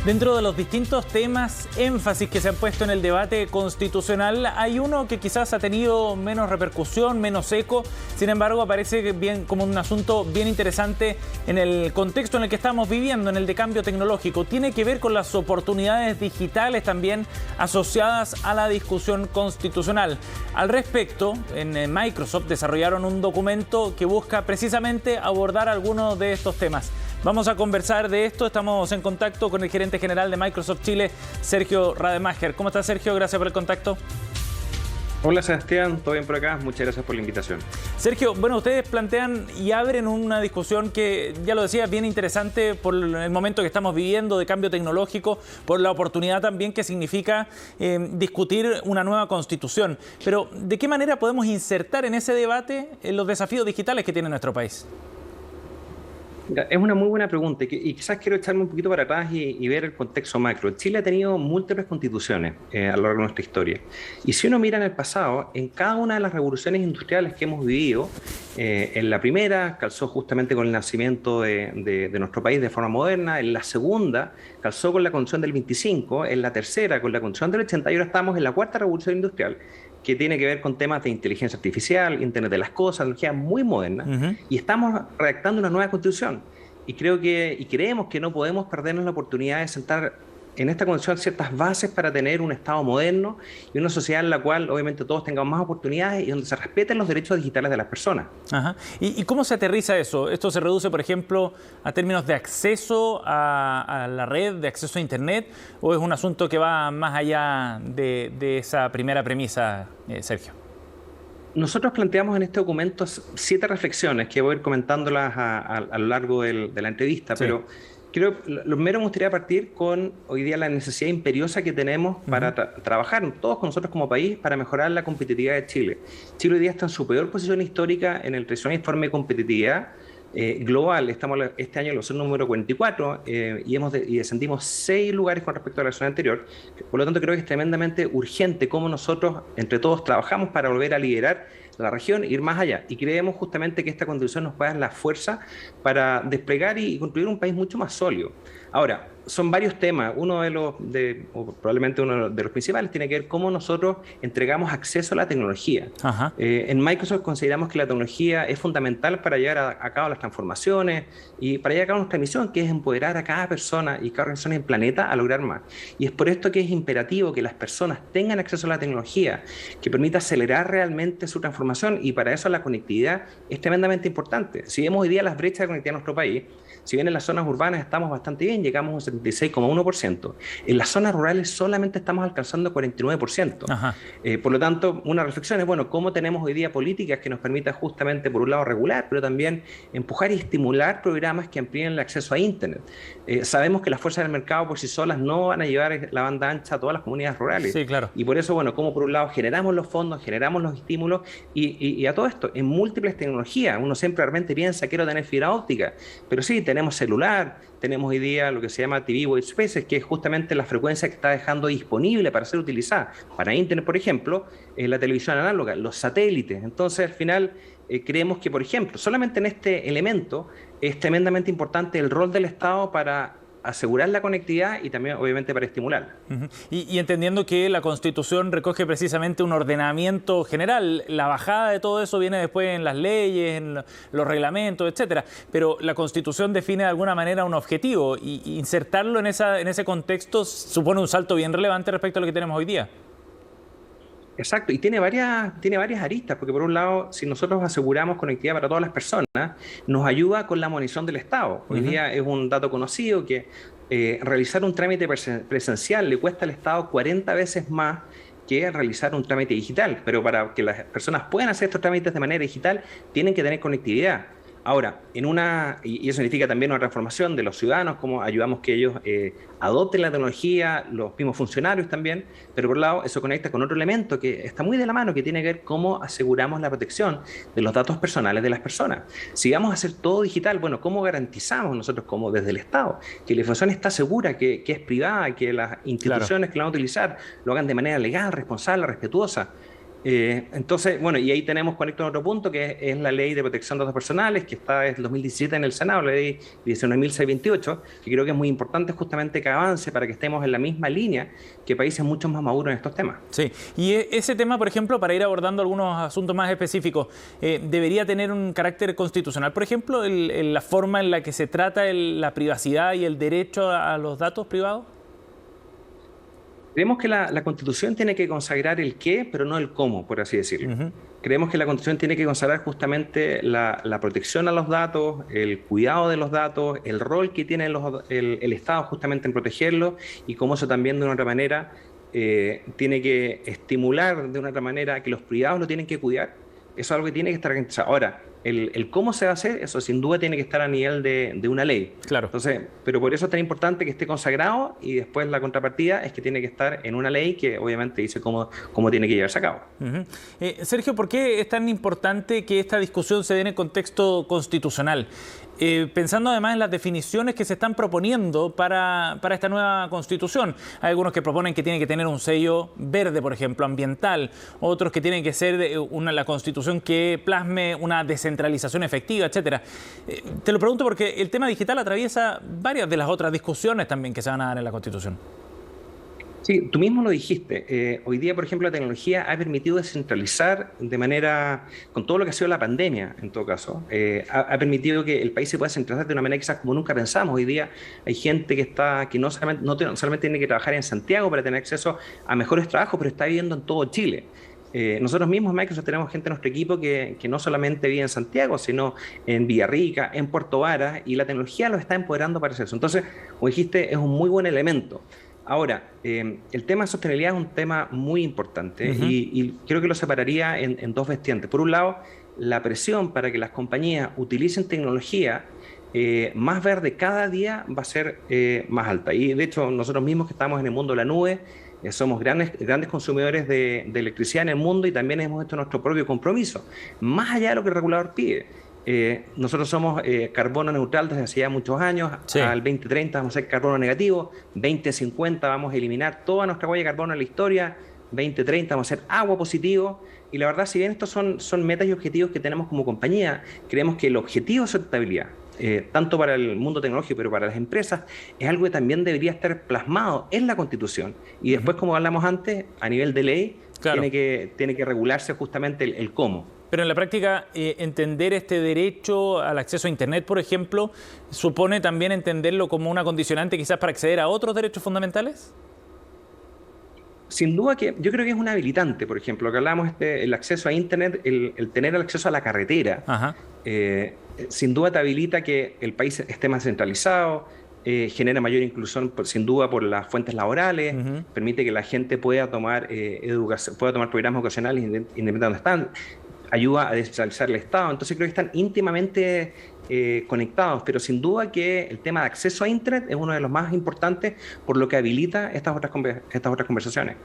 Dentro de los distintos temas, énfasis que se han puesto en el debate constitucional, hay uno que quizás ha tenido menos repercusión, menos eco, sin embargo aparece bien como un asunto bien interesante en el contexto en el que estamos viviendo, en el de cambio tecnológico. Tiene que ver con las oportunidades digitales también asociadas a la discusión constitucional. Al respecto, en Microsoft desarrollaron un documento que busca precisamente abordar algunos de estos temas. Vamos a conversar de esto. Estamos en contacto con el gerente general de Microsoft Chile, Sergio Rademacher. ¿Cómo estás, Sergio? Gracias por el contacto. Hola, Sebastián. ¿Todo bien por acá? Muchas gracias por la invitación. Sergio, bueno, ustedes plantean y abren una discusión que, ya lo decía, bien interesante por el momento que estamos viviendo de cambio tecnológico, por la oportunidad también que significa discutir una nueva constitución. Pero, ¿de qué manera podemos insertar en ese debate los desafíos digitales que tiene nuestro país? Es una muy buena pregunta y quizás quiero echarme un poquito para atrás y ver el contexto macro. Chile ha tenido múltiples constituciones a lo largo de nuestra historia. Y si uno mira en el pasado, en cada una de las revoluciones industriales que hemos vivido, en la primera calzó justamente con el nacimiento de nuestro país de forma moderna, en la segunda calzó con la Constitución del 25, en la tercera con la Constitución del 80 y ahora estamos en la cuarta revolución industrial, que tiene que ver con temas de inteligencia artificial, Internet de las cosas, tecnología muy moderna, y estamos redactando una nueva constitución. Y creemos que no podemos perdernos la oportunidad de sentar en esta constitución ciertas bases para tener un Estado moderno y una sociedad en la cual obviamente todos tengamos más oportunidades y donde se respeten los derechos digitales de las personas. Ajá. ¿Y cómo se aterriza eso? ¿Esto se reduce, por ejemplo, a términos de acceso a la red, de acceso a Internet, o es un asunto que va más allá de esa primera premisa, Sergio? Nosotros planteamos en este documento 7 reflexiones que voy a ir comentándolas a lo largo de la entrevista, sí. Pero lo primero me gustaría partir con hoy día la necesidad imperiosa que tenemos para trabajar todos con nosotros como país para mejorar la competitividad de Chile. Chile hoy día está en su peor posición histórica en el tradicional informe de competitividad global. Estamos este año en la zona número 44 y descendimos 6 lugares con respecto a la versión anterior. Por lo tanto, creo que es tremendamente urgente cómo nosotros, entre todos, trabajamos para volver a liderar la región e ir más allá. Y creemos justamente que esta constitución nos puede dar la fuerza para desplegar y construir un país mucho más sólido. Ahora, son varios temas. Probablemente uno de los principales tiene que ver cómo nosotros entregamos acceso a la tecnología. En Microsoft consideramos que la tecnología es fundamental para llevar a cabo las transformaciones y para llevar a cabo nuestra misión, que es empoderar a cada persona y cada organización en el planeta a lograr más. Y es por esto que es imperativo que las personas tengan acceso a la tecnología, que permita acelerar realmente su transformación, y para eso la conectividad es tremendamente importante. Si vemos hoy día las brechas de conectividad en nuestro país, si bien en las zonas urbanas estamos bastante bien, llegamos a un 76,1%. En las zonas rurales solamente estamos alcanzando 49%. Por lo tanto, una reflexión es, bueno, ¿cómo tenemos hoy día políticas que nos permitan justamente, por un lado, regular, pero también empujar y estimular programas que amplíen el acceso a Internet? Sabemos que las fuerzas del mercado por sí solas no van a llevar la banda ancha a todas las comunidades rurales. Sí, claro. Y por eso, bueno, como por un lado generamos los fondos, generamos los estímulos y a todo esto, en múltiples tecnologías. Uno siempre realmente piensa, quiero tener fibra óptica, pero sí, tenemos celular, tenemos hoy día lo que se llama TV White Spaces, que es justamente la frecuencia que está dejando disponible para ser utilizada para Internet, por ejemplo, la televisión análoga, los satélites. Entonces, al final, creemos que, por ejemplo, solamente en este elemento es tremendamente importante el rol del Estado para asegurar la conectividad y también, obviamente, para estimularla. Y entendiendo que la Constitución recoge precisamente un ordenamiento general, la bajada de todo eso viene después en las leyes, en los reglamentos, etcétera. Pero la Constitución define de alguna manera un objetivo y insertarlo en ese contexto supone un salto bien relevante respecto a lo que tenemos hoy día. Exacto, y tiene varias aristas, porque por un lado, si nosotros aseguramos conectividad para todas las personas, nos ayuda con la munición del Estado. Hoy día es un dato conocido que realizar un trámite presencial le cuesta al Estado 40 veces más que realizar un trámite digital, pero para que las personas puedan hacer estos trámites de manera digital, tienen que tener conectividad. Ahora, y eso significa también una transformación de los ciudadanos, cómo ayudamos que ellos adopten la tecnología, los mismos funcionarios también, pero por un lado eso conecta con otro elemento que está muy de la mano, que tiene que ver cómo aseguramos la protección de los datos personales de las personas. Si vamos a hacer todo digital, bueno, ¿cómo garantizamos nosotros como desde el Estado que la información está segura, que es privada, que las instituciones que la van a utilizar lo hagan de manera legal, responsable, respetuosa? Entonces, bueno, y ahí tenemos conecto a otro punto, que es la ley de protección de datos personales, que está desde el 2017 en el Senado, la ley 19.628, que creo que es muy importante justamente que avance para que estemos en la misma línea que países mucho más maduros en estos temas. Sí, y ese tema, por ejemplo, para ir abordando algunos asuntos más específicos, ¿debería tener un carácter constitucional? Por ejemplo, la forma en la que se trata la privacidad y el derecho a los datos privados. Creemos que la Constitución tiene que consagrar el qué, pero no el cómo, por así decirlo. Creemos que la Constitución tiene que consagrar justamente la protección a los datos, el cuidado de los datos, el rol que tiene el Estado justamente en protegerlos y cómo eso también de una otra manera tiene que estimular de una otra manera que los privados lo tienen que cuidar. Eso es algo que tiene que estar garantizado. Ahora, el cómo se va a hacer, eso sin duda tiene que estar a nivel de una ley. Claro. Entonces, pero por eso es tan importante que esté consagrado y después la contrapartida es que tiene que estar en una ley que obviamente dice cómo tiene que llevarse a cabo. Sergio, ¿por qué es tan importante que esta discusión se dé en el contexto constitucional? Pensando además en las definiciones que se están proponiendo para esta nueva constitución. Hay algunos que proponen que tiene que tener un sello verde, por ejemplo, ambiental. Otros que tiene que ser la constitución que plasme una descentralización efectiva, etcétera. Te lo pregunto porque el tema digital atraviesa varias de las otras discusiones también que se van a dar en la constitución. Sí, tú mismo lo dijiste. Hoy día, por ejemplo, la tecnología ha permitido descentralizar de manera, con todo lo que ha sido la pandemia, en todo caso, ha permitido que el país se pueda centralizar de una manera quizás como nunca pensamos. Hoy día hay gente que no solamente tiene que trabajar en Santiago para tener acceso a mejores trabajos, pero está viviendo en todo Chile. Nosotros mismos, Microsoft, tenemos gente en nuestro equipo que no solamente vive en Santiago, sino en Villarrica, en Puerto Varas, y la tecnología lo está empoderando para hacer eso. Entonces, como dijiste, es un muy buen elemento. Ahora, el tema de sostenibilidad es un tema muy importante y creo que lo separaría en dos vertientes. Por un lado, la presión para que las compañías utilicen tecnología más verde cada día va a ser más alta. Y de hecho, nosotros mismos que estamos en el mundo de la nube, somos grandes consumidores de electricidad en el mundo y también hemos hecho nuestro propio compromiso, más allá de lo que el regulador pide. Nosotros somos carbono neutral desde hace ya muchos años. Sí. Al 2030 vamos a ser carbono negativo, 2050 vamos a eliminar toda nuestra huella de carbono en la historia, 2030 vamos a ser agua positivo. Y la verdad, si bien estos son metas y objetivos que tenemos como compañía, creemos que el objetivo de sustentabilidad, tanto para el mundo tecnológico, pero para las empresas, es algo que también debería estar plasmado en la Constitución. Y después, como hablamos antes, a nivel de ley, claro, tiene que regularse justamente el cómo. Pero en la práctica, entender este derecho al acceso a Internet, por ejemplo, ¿supone también entenderlo como una condicionante quizás para acceder a otros derechos fundamentales? Sin duda que yo creo que es un habilitante, por ejemplo, lo que hablamos, el acceso a Internet, el tener el acceso a la carretera, sin duda te habilita que el país esté más centralizado, genera mayor inclusión, sin duda, por las fuentes laborales, permite que la gente pueda tomar educación, pueda tomar programas vocacionales independientemente de donde están, ayuda a descentralizar el Estado. Entonces creo que están íntimamente conectados, pero sin duda que el tema de acceso a Internet es uno de los más importantes por lo que habilita estas otras conversaciones.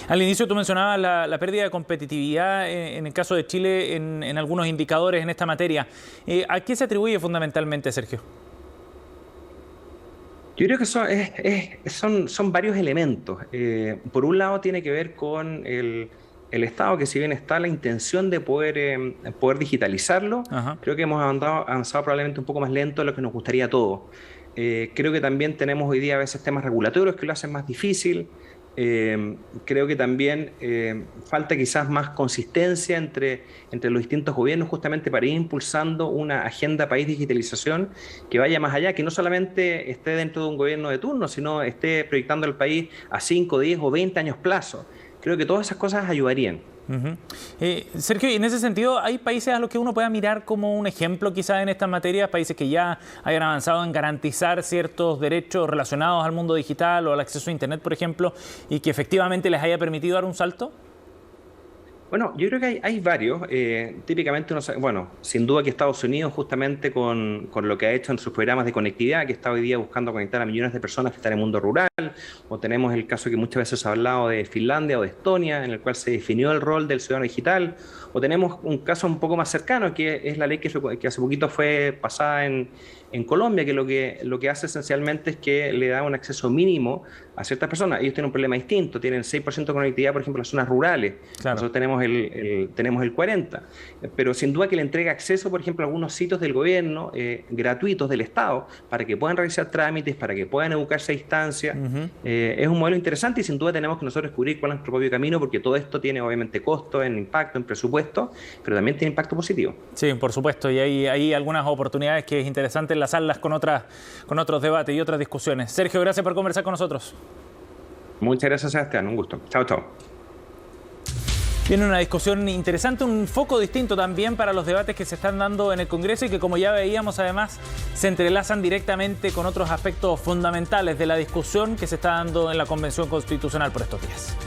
Al inicio tú mencionabas la pérdida de competitividad en el caso de Chile en algunos indicadores en esta materia. ¿A qué se atribuye fundamentalmente, Sergio? Yo creo que son varios elementos. Por un lado tiene que ver con el Estado, que si bien está la intención de poder digitalizarlo, creo que hemos avanzado probablemente un poco más lento de lo que nos gustaría a todos. Creo que también tenemos hoy día a veces temas regulatorios que lo hacen más difícil. Creo que también falta quizás más consistencia entre los distintos gobiernos justamente para ir impulsando una agenda país de digitalización que vaya más allá, que no solamente esté dentro de un gobierno de turno, sino esté proyectando el país a 5, 10 o 20 años plazo. Creo que todas esas cosas ayudarían. Sergio, y en ese sentido, ¿hay países a los que uno pueda mirar como un ejemplo quizás en estas materias? Países que ya hayan avanzado en garantizar ciertos derechos relacionados al mundo digital o al acceso a Internet, por ejemplo, y que efectivamente les haya permitido dar un salto. Bueno, yo creo que hay varios. Típicamente, sin duda que Estados Unidos, justamente con lo que ha hecho en sus programas de conectividad, que está hoy día buscando conectar a millones de personas que están en el mundo rural, o tenemos el caso que muchas veces se ha hablado de Finlandia o de Estonia, en el cual se definió el rol del ciudadano digital, o tenemos un caso un poco más cercano, que es la ley que hace poquito fue pasada en Colombia, que lo que hace esencialmente es que le da un acceso mínimo a ciertas personas. Ellos tienen un problema distinto, tienen 6% de conectividad, por ejemplo, en las zonas rurales. Claro. Nosotros tenemos tenemos el 40%. Pero sin duda que le entrega acceso, por ejemplo, a algunos sitios del gobierno gratuitos del Estado para que puedan realizar trámites, para que puedan educarse a distancia. Es un modelo interesante y sin duda tenemos que nosotros descubrir cuál es nuestro propio camino, porque todo esto tiene obviamente costo en impacto, en presupuesto, pero también tiene impacto positivo. Sí, por supuesto, y hay algunas oportunidades que es interesante enlazarlas con otros debates y otras discusiones. Sergio, gracias por conversar con nosotros. Muchas gracias, Sebastián. Un gusto. Chao, chao. Tiene una discusión interesante, un foco distinto también para los debates que se están dando en el Congreso y que, como ya veíamos, además se entrelazan directamente con otros aspectos fundamentales de la discusión que se está dando en la Convención Constitucional por estos días.